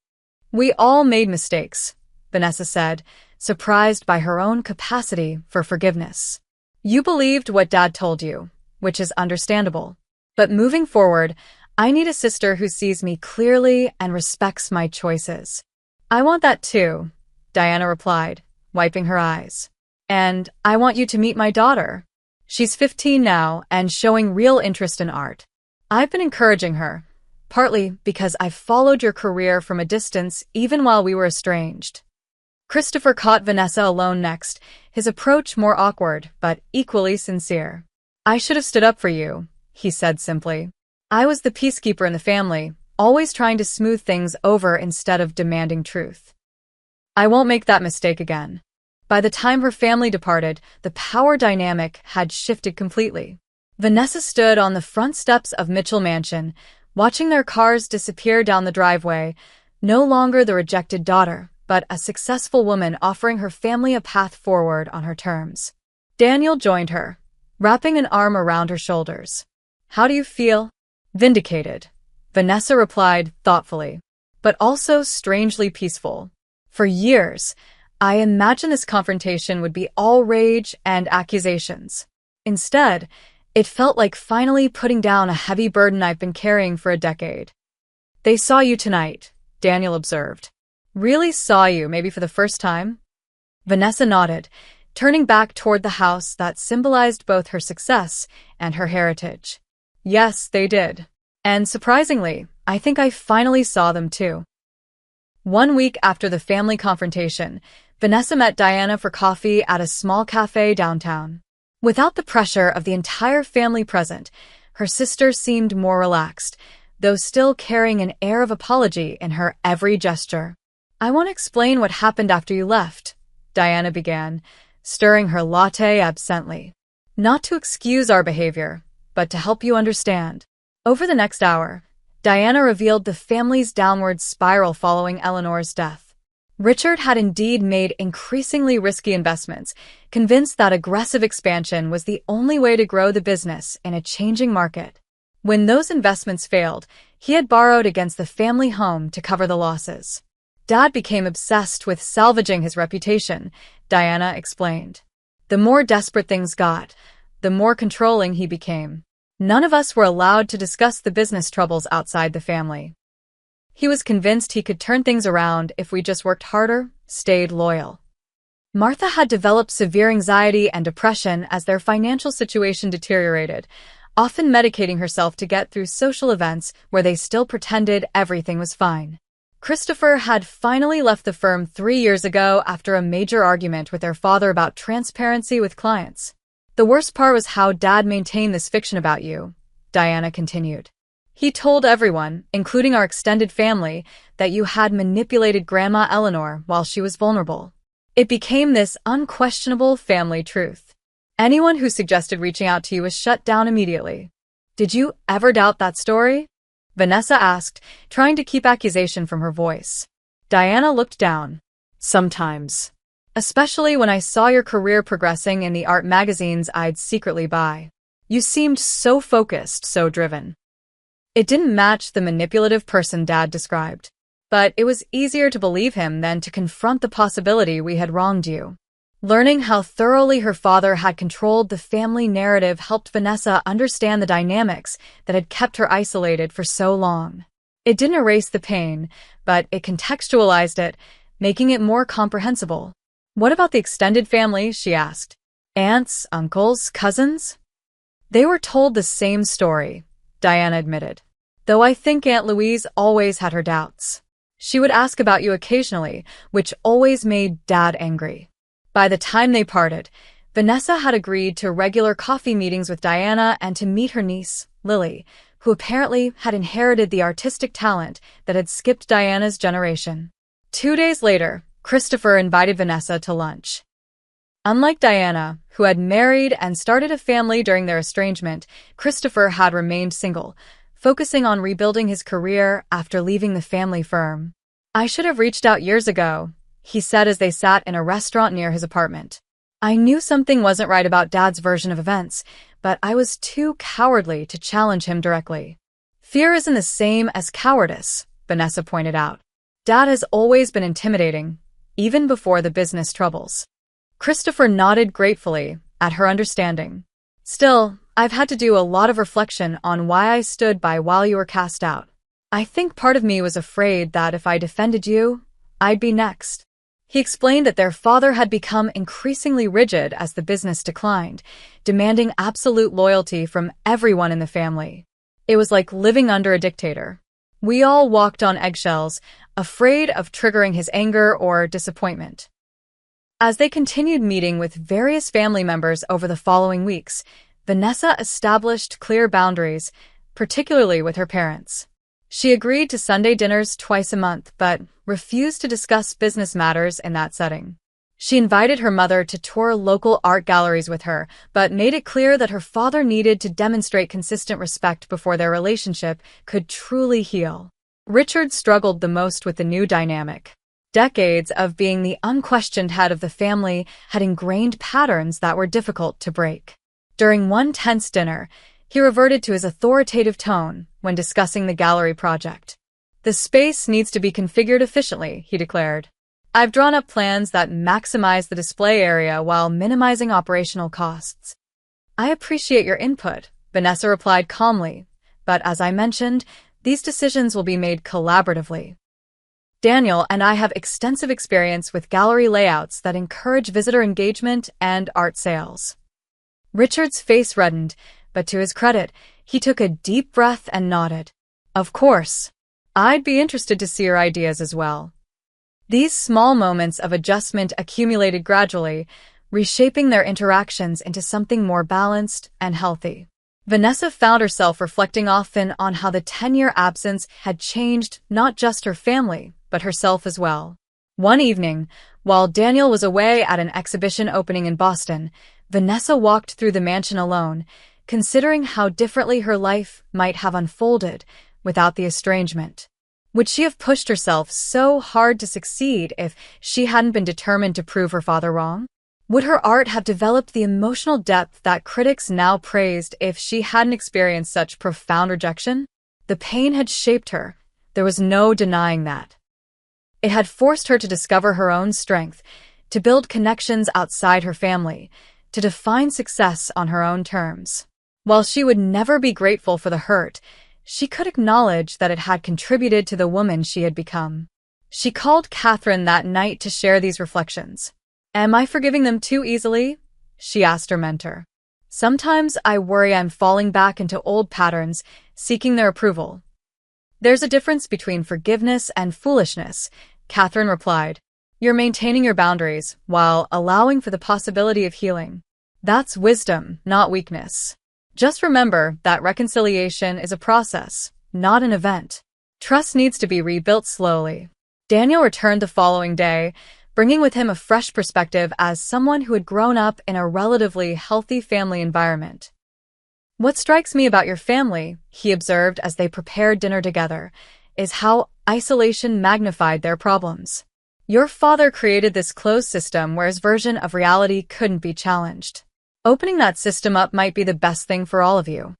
"We all made mistakes," Vanessa said, surprised by her own capacity for forgiveness. "You believed what Dad told you, which is understandable. But moving forward, I need a sister who sees me clearly and respects my choices." "I want that too," Diana replied, wiping her eyes. "And I want you to meet my daughter. She's 15 now and showing real interest in art. I've been encouraging her, partly because I've followed your career from a distance even while we were estranged." Christopher caught Vanessa alone next, his approach more awkward but equally sincere. "I should have stood up for you," he said simply. "I was the peacekeeper in the family, always trying to smooth things over instead of demanding truth. I won't make that mistake again." By the time her family departed, the power dynamic had shifted completely. Vanessa stood on the front steps of Mitchell Mansion, watching their cars disappear down the driveway, no longer the rejected daughter, but a successful woman offering her family a path forward on her terms. Daniel joined her, wrapping an arm around her shoulders. "How do you feel?" "Vindicated," Vanessa replied thoughtfully, "but also strangely peaceful. For years, I imagined this confrontation would be all rage and accusations. Instead, it felt like finally putting down a heavy burden I've been carrying for a decade." "They saw you tonight," Daniel observed. "Really saw you, maybe for the first time?" Vanessa nodded, turning back toward the house that symbolized both her success and her heritage. "Yes, they did. And surprisingly, I think I finally saw them too." 1 week after the family confrontation, Vanessa met Diana for coffee at a small cafe downtown. Without the pressure of the entire family present, her sister seemed more relaxed, though still carrying an air of apology in her every gesture. "I want to explain what happened after you left," Diana began, stirring her latte absently. "Not to excuse our behavior, but to help you understand." Over the next hour, Diana revealed the family's downward spiral following Eleanor's death. Richard had indeed made increasingly risky investments, convinced that aggressive expansion was the only way to grow the business in a changing market. When those investments failed, he had borrowed against the family home to cover the losses. Dad became obsessed with salvaging his reputation, Diana explained. The more desperate things got, the more controlling he became. None of us were allowed to discuss the business troubles outside the family. He was convinced he could turn things around if we just worked harder, stayed loyal. Martha had developed severe anxiety and depression as their financial situation deteriorated, often medicating herself to get through social events where they still pretended everything was fine. Christopher had finally left the firm 3 years ago after a major argument with their father about transparency with clients. "The worst part was how Dad maintained this fiction about you," Diana continued. "He told everyone, including our extended family, that you had manipulated Grandma Eleanor while she was vulnerable. It became this unquestionable family truth. Anyone who suggested reaching out to you was shut down immediately." "Did you ever doubt that story?" Vanessa asked, trying to keep accusation from her voice. Diana looked down. "Sometimes. Especially when I saw your career progressing in the art magazines I'd secretly buy. You seemed so focused, so driven." It didn't match the manipulative person Dad described. But it was easier to believe him than to confront the possibility we had wronged you. Learning how thoroughly her father had controlled the family narrative helped Vanessa understand the dynamics that had kept her isolated for so long. It didn't erase the pain, but it contextualized it, making it more comprehensible. "What about the extended family?" she asked. "Aunts, uncles, cousins?" "They were told the same story," Diana admitted. "Though I think Aunt Louise always had her doubts. She would ask about you occasionally, which always made Dad angry." By the time they parted, Vanessa had agreed to regular coffee meetings with Diana and to meet her niece, Lily, who apparently had inherited the artistic talent that had skipped Diana's generation. 2 days later, Christopher invited Vanessa to lunch. Unlike Diana, who had married and started a family during their estrangement, Christopher had remained single, focusing on rebuilding his career after leaving the family firm. "I should have reached out years ago," he said as they sat in a restaurant near his apartment. "I knew something wasn't right about Dad's version of events, but I was too cowardly to challenge him directly." "Fear isn't the same as cowardice," Vanessa pointed out. "Dad has always been intimidating, even before the business troubles." Christopher nodded gratefully at her understanding. "Still, I've had to do a lot of reflection on why I stood by while you were cast out. I think part of me was afraid that if I defended you, I'd be next." He explained that their father had become increasingly rigid as the business declined, demanding absolute loyalty from everyone in the family. It was like living under a dictator. We all walked on eggshells, afraid of triggering his anger or disappointment. As they continued meeting with various family members over the following weeks, Vanessa established clear boundaries, particularly with her parents. She agreed to Sunday dinners twice a month, but refused to discuss business matters in that setting. She invited her mother to tour local art galleries with her, but made it clear that her father needed to demonstrate consistent respect before their relationship could truly heal. Richard struggled the most with the new dynamic. Decades of being the unquestioned head of the family had ingrained patterns that were difficult to break. During one tense dinner, he reverted to his authoritative tone when discussing the gallery project. "The space needs to be configured efficiently," he declared. "I've drawn up plans that maximize the display area while minimizing operational costs." "I appreciate your input," Vanessa replied calmly, "but as I mentioned, these decisions will be made collaboratively. Daniel and I have extensive experience with gallery layouts that encourage visitor engagement and art sales." Richard's face reddened, but to his credit, he took a deep breath and nodded. "Of course. I'd be interested to see your ideas as well." These small moments of adjustment accumulated gradually, reshaping their interactions into something more balanced and healthy. Vanessa found herself reflecting often on how the 10-year absence had changed not just her family, but herself as well. One evening, while Daniel was away at an exhibition opening in Boston, Vanessa walked through the mansion alone, considering how differently her life might have unfolded without the estrangement. Would she have pushed herself so hard to succeed if she hadn't been determined to prove her father wrong? Would her art have developed the emotional depth that critics now praised if she hadn't experienced such profound rejection? The pain had shaped her. There was no denying that. It had forced her to discover her own strength, to build connections outside her family, to define success on her own terms. While she would never be grateful for the hurt, she could acknowledge that it had contributed to the woman she had become. She called Catherine that night to share these reflections. "Am I forgiving them too easily?" she asked her mentor. "Sometimes I worry I'm falling back into old patterns, seeking their approval." "There's a difference between forgiveness and foolishness," Catherine replied. "You're maintaining your boundaries while allowing for the possibility of healing. That's wisdom, not weakness. Just remember that reconciliation is a process, not an event. Trust needs to be rebuilt slowly." Daniel returned the following day, bringing with him a fresh perspective as someone who had grown up in a relatively healthy family environment. "What strikes me about your family," he observed as they prepared dinner together, "is how isolation magnified their problems. Your father created this closed system where his version of reality couldn't be challenged. Opening that system up might be the best thing for all of you."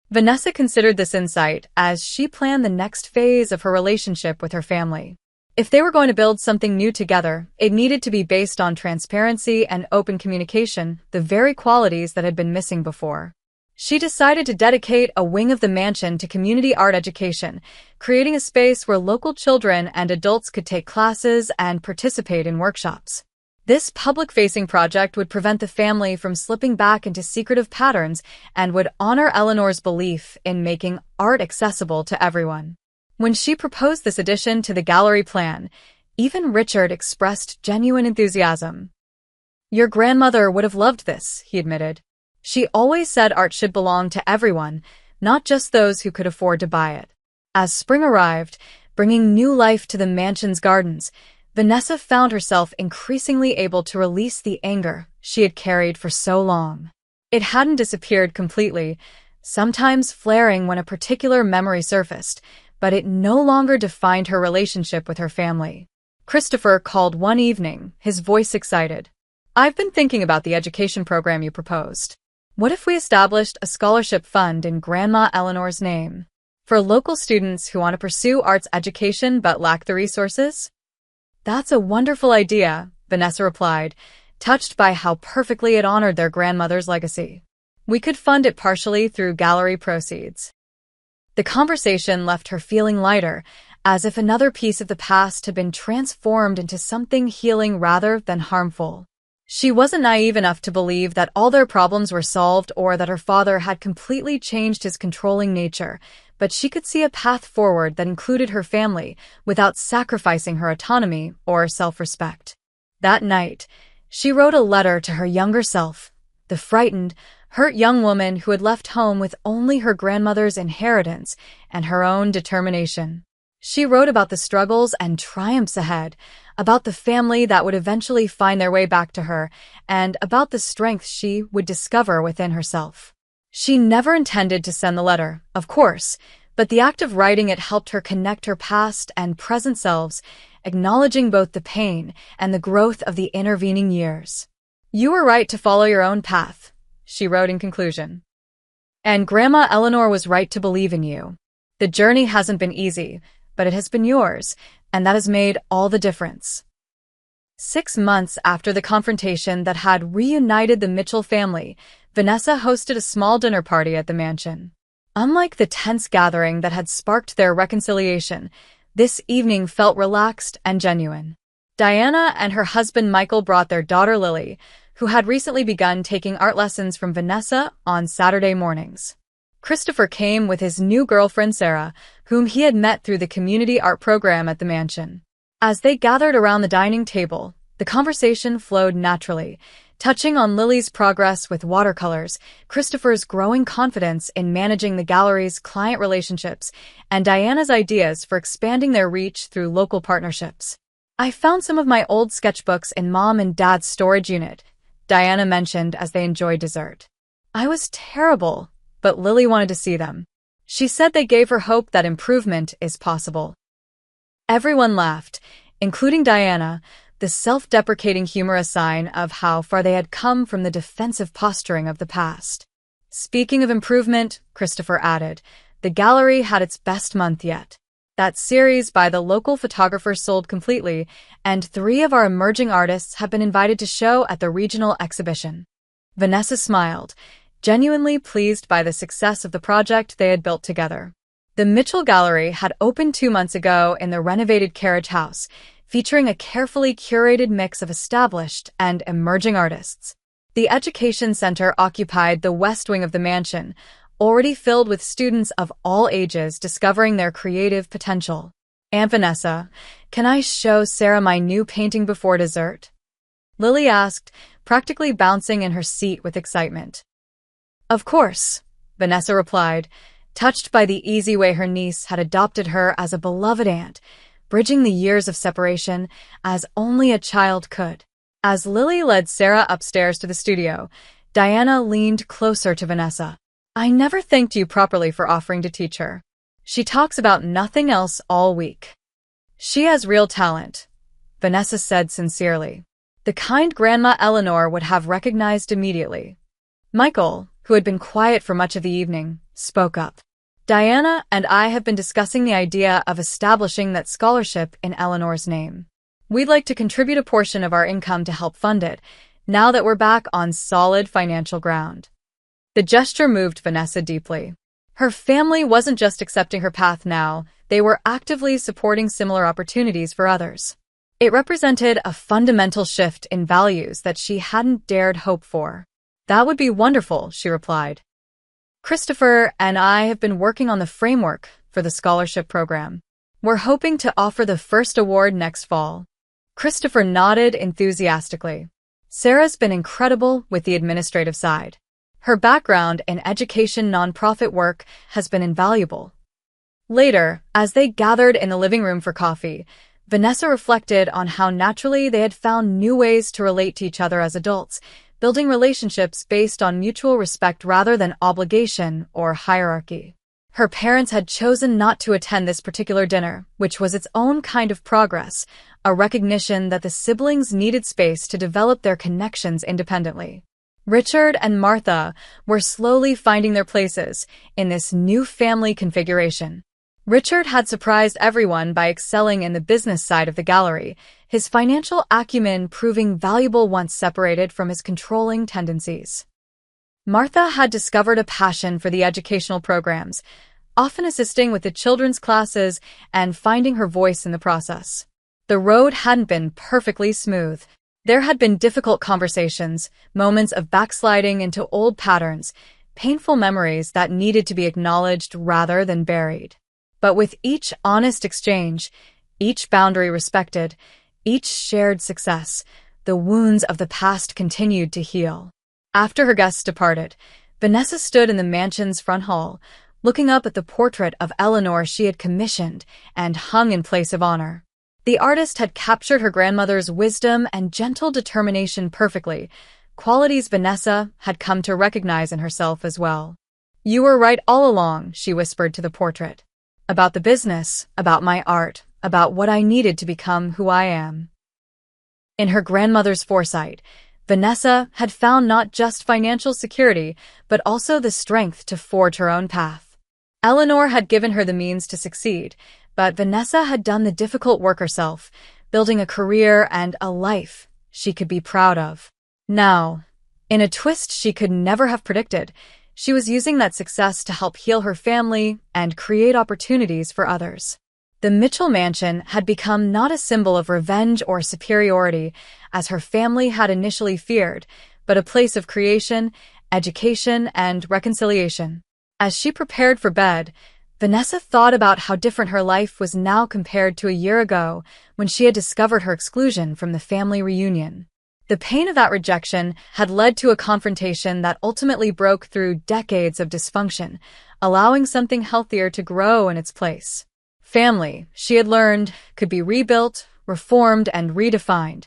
Vanessa considered this insight as she planned the next phase of her relationship with her family. If they were going to build something new together, it needed to be based on transparency and open communication, the very qualities that had been missing before. She decided to dedicate a wing of the mansion to community art education, creating a space where local children and adults could take classes and participate in workshops. This public-facing project would prevent the family from slipping back into secretive patterns and would honor Eleanor's belief in making art accessible to everyone. When she proposed this addition to the gallery plan, even Richard expressed genuine enthusiasm. "Your grandmother would have loved this," he admitted. "She always said art should belong to everyone, not just those who could afford to buy it." As spring arrived, bringing new life to the mansion's gardens, Vanessa found herself increasingly able to release the anger she had carried for so long. It hadn't disappeared completely. sometimes flaring when a particular memory surfaced, but it no longer defined her relationship with her family. Christopher called one evening, his voice excited. "I've been thinking about the education program you proposed. What if we established a scholarship fund in Grandma Eleanor's name for local students who want to pursue arts education but lack the resources?" "That's a wonderful idea," Vanessa replied, touched by how perfectly it honored their grandmother's legacy. "We could fund it partially through gallery proceeds." The conversation left her feeling lighter, as if another piece of the past had been transformed into something healing rather than harmful. She wasn't naive enough to believe that all their problems were solved or that her father had completely changed his controlling nature, but she could see a path forward that included her family without sacrificing her autonomy or self-respect. That night, she wrote a letter to her younger self, the frightened, hurt young woman who had left home with only her grandmother's inheritance and her own determination. She wrote about the struggles and triumphs ahead, about the family that would eventually find their way back to her, and about the strength she would discover within herself. She never intended to send the letter, of course, but the act of writing it helped her connect her past and present selves, acknowledging both the pain and the growth of the intervening years. "You were right to follow your own path," she wrote in conclusion. "And Grandma Eleanor was right to believe in you. The journey hasn't been easy, but it has been yours, and that has made all the difference." 6 months after the confrontation that had reunited the Mitchell family, Vanessa hosted a small dinner party at the mansion. Unlike the tense gathering that had sparked their reconciliation, this evening felt relaxed and genuine. Diana and her husband Michael brought their daughter Lily, who had recently begun taking art lessons from Vanessa on Saturday mornings. Christopher came with his new girlfriend Sarah, whom he had met through the community art program at the mansion. As they gathered around the dining table, the conversation flowed naturally, touching on Lily's progress with watercolors, Christopher's growing confidence in managing the gallery's client relationships, and Diana's ideas for expanding their reach through local partnerships. "I found some of my old sketchbooks in Mom and Dad's storage unit," Diana mentioned as they enjoyed dessert. "I was terrible, but Lily wanted to see them. She said they gave her hope that improvement is possible." Everyone laughed, including Diana, the self-deprecating humor a sign of how far they had come from the defensive posturing of the past. "Speaking of improvement," Christopher added, "the gallery had its best month yet. That series by the local photographer sold completely, and 3 of our emerging artists have been invited to show at the regional exhibition." Vanessa smiled, genuinely pleased by the success of the project they had built together. The Mitchell Gallery had opened 2 months ago in the renovated carriage house, featuring a carefully curated mix of established and emerging artists. The education center occupied the west wing of the mansion, already filled with students of all ages discovering their creative potential. "Aunt Vanessa, can I show Sarah my new painting before dessert?" Lily asked, practically bouncing in her seat with excitement. "Of course," Vanessa replied, touched by the easy way her niece had adopted her as a beloved aunt, bridging the years of separation as only a child could. As Lily led Sarah upstairs to the studio, Diana leaned closer to Vanessa. "I never thanked you properly for offering to teach her. She talks about nothing else all week." "She has real talent," Vanessa said sincerely. "The kind Grandma Eleanor would have recognized immediately." Michael, who had been quiet for much of the evening, spoke up. "Diana and I have been discussing the idea of establishing that scholarship in Eleanor's name. We'd like to contribute a portion of our income to help fund it, now that we're back on solid financial ground." The gesture moved Vanessa deeply. Her family wasn't just accepting her path now, they were actively supporting similar opportunities for others. It represented a fundamental shift in values that she hadn't dared hope for. "That would be wonderful," she replied. "Christopher and I have been working on the framework for the scholarship program. We're hoping to offer the first award next fall." Christopher nodded enthusiastically. Sarah's been incredible with the administrative side. Her background in education nonprofit work has been invaluable. Later, as they gathered in the living room for coffee, Vanessa reflected on how naturally they had found new ways to relate to each other as adults, building relationships based on mutual respect rather than obligation or hierarchy. Her parents had chosen not to attend this particular dinner, which was its own kind of progress, a recognition that the siblings needed space to develop their connections independently. Richard and Martha were slowly finding their places in this new family configuration. Richard had surprised everyone by excelling in the business side of the gallery, his financial acumen proving valuable once separated from his controlling tendencies. Martha had discovered a passion for the educational programs, often assisting with the children's classes and finding her voice in the process. The road hadn't been perfectly smooth. There had been difficult conversations, moments of backsliding into old patterns, painful memories that needed to be acknowledged rather than buried. But with each honest exchange, each boundary respected, each shared success, the wounds of the past continued to heal. After her guests departed, Vanessa stood in the mansion's front hall, looking up at the portrait of Eleanor she had commissioned and hung in place of honor. The artist had captured her grandmother's wisdom and gentle determination perfectly, qualities Vanessa had come to recognize in herself as well. "You were right all along," she whispered to the portrait. "About the business, about my art, about what I needed to become who I am." In her grandmother's foresight, Vanessa had found not just financial security, but also the strength to forge her own path. Eleanor had given her the means to succeed, but Vanessa had done the difficult work herself, building a career and a life she could be proud of. Now, in a twist she could never have predicted, she was using that success to help heal her family and create opportunities for others. The Mitchell mansion had become not a symbol of revenge or superiority, as her family had initially feared, but a place of creation, education, and reconciliation. As she prepared for bed, Vanessa thought about how different her life was now compared to a year ago when she had discovered her exclusion from the family reunion. The pain of that rejection had led to a confrontation that ultimately broke through decades of dysfunction, allowing something healthier to grow in its place. Family, she had learned, could be rebuilt, reformed, and redefined.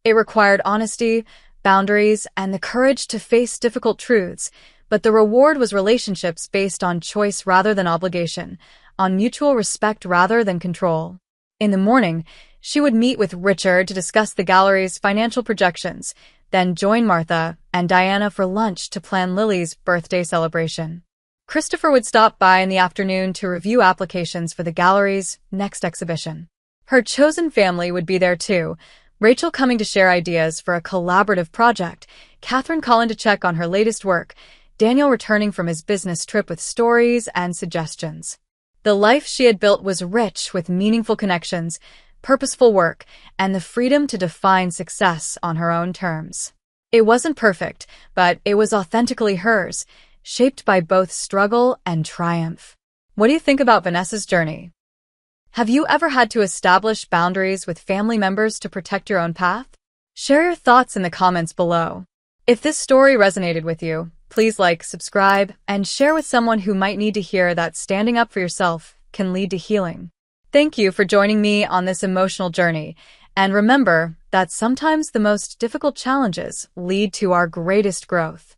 It required honesty, boundaries, and the courage to face difficult truths, but the reward was relationships based on choice rather than obligation, on mutual respect rather than control. In the morning, she would meet with Richard to discuss the gallery's financial projections, then join Martha and Diana for lunch to plan Lily's birthday celebration. Christopher would stop by in the afternoon to review applications for the gallery's next exhibition. Her chosen family would be there too, Rachel coming to share ideas for a collaborative project, Catherine calling to check on her latest work, Daniel returning from his business trip with stories and suggestions. The life she had built was rich with meaningful connections, purposeful work, and the freedom to define success on her own terms. It wasn't perfect, but it was authentically hers, shaped by both struggle and triumph. What do you think about Vanessa's journey? Have you ever had to establish boundaries with family members to protect your own path? Share your thoughts in the comments below. If this story resonated with you, please like, subscribe, and share with someone who might need to hear that standing up for yourself can lead to healing. Thank you for joining me on this emotional journey, and remember that sometimes the most difficult challenges lead to our greatest growth.